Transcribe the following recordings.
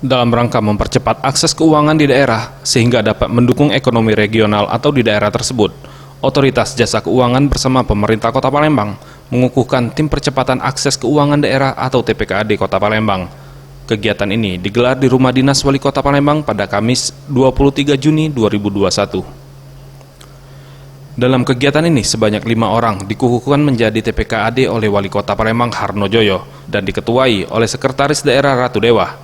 dalam rangka mempercepat akses keuangan di daerah sehingga dapat mendukung ekonomi regional atau di daerah tersebut. Otoritas Jasa Keuangan bersama pemerintah Kota Palembang mengukuhkan Tim Percepatan Akses Keuangan Daerah atau TPKAD Kota Palembang. Kegiatan ini digelar di Rumah Dinas Wali Kota Palembang pada Kamis 23 Juni 2021. Dalam kegiatan ini, sebanyak 5 orang dikukuhkan menjadi TPKAD oleh Wali Kota Palembang Harno Joyo dan diketuai oleh Sekretaris Daerah Ratu Dewa.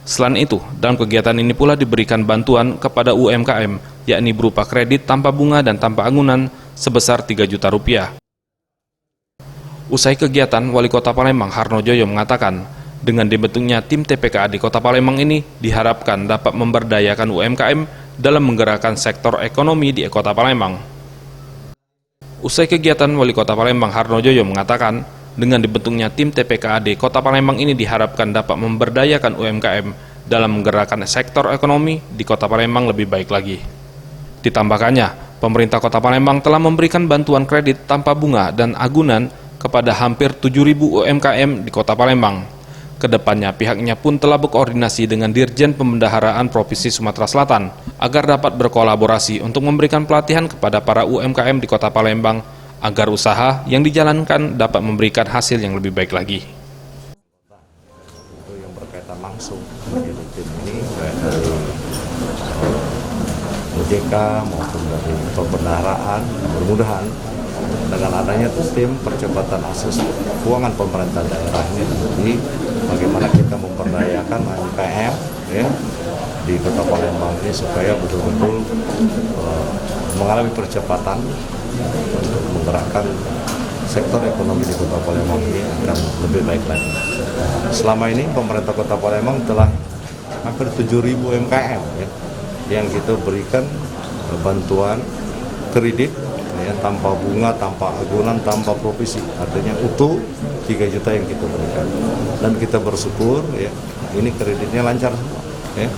Selain itu, dalam kegiatan ini pula diberikan bantuan kepada UMKM, yakni berupa kredit tanpa bunga dan tanpa anggunan sebesar 3 juta rupiah. Usai kegiatan, Wali Kota Palembang Harno Joyo mengatakan, dengan dibentuknya tim TPKAD Kota Palembang ini diharapkan dapat memberdayakan UMKM dalam menggerakkan sektor ekonomi di Kota Palembang. Usai kegiatan, Wali Kota Palembang Harno Joyo mengatakan, dengan dibentuknya tim TPKAD Kota Palembang ini diharapkan dapat memberdayakan UMKM dalam menggerakkan sektor ekonomi di Kota Palembang lebih baik lagi. Ditambahkannya, pemerintah Kota Palembang telah memberikan bantuan kredit tanpa bunga dan agunan kepada hampir 7.000 UMKM di Kota Palembang. Kedepannya pihaknya pun telah berkoordinasi dengan Dirjen Pembendaharaan Provinsi Sumatera Selatan agar dapat berkolaborasi untuk memberikan pelatihan kepada para UMKM di Kota Palembang agar usaha yang dijalankan dapat memberikan hasil yang lebih baik lagi. Itu yang berkaitan langsung dengan tim ini, baik dari OJK maupun dari pembendaharaan, mudah-mudahan dengan adanya tim percepatan akses keuangan pemerintah daerah ini nanti bagaimana kita memberdayakan UMKM ya, di Kota Palembang ini supaya betul-betul mengalami percepatan untuk menggerakkan sektor ekonomi di Kota Palembang ini akan lebih baik lagi. Selama ini pemerintah Kota Palembang telah hampir 7.000 UMKM ya, yang kita berikan bantuan kredit ya, tanpa bunga, tanpa agunan, tanpa provisi, artinya utuh 3 juta yang kita berikan. Dan kita bersyukur ya, ini kreditnya lancar semua ya.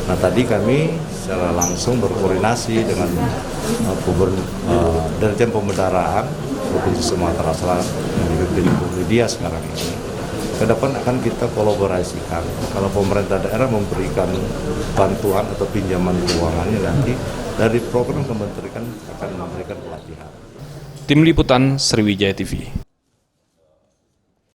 Nah, tadi kami secara langsung berkoordinasi dengan Dirjen Pembendaharaan Provinsi Sumatera Selatan yang dipimpin Bu Lydia sekarang ini. Ke depan akan kita kolaborasikan. Kalau pemerintah daerah memberikan bantuan atau pinjaman keuangannya, nanti dari program kementerian akan memberikan pelatihan. Tim Liputan Sriwijaya TV.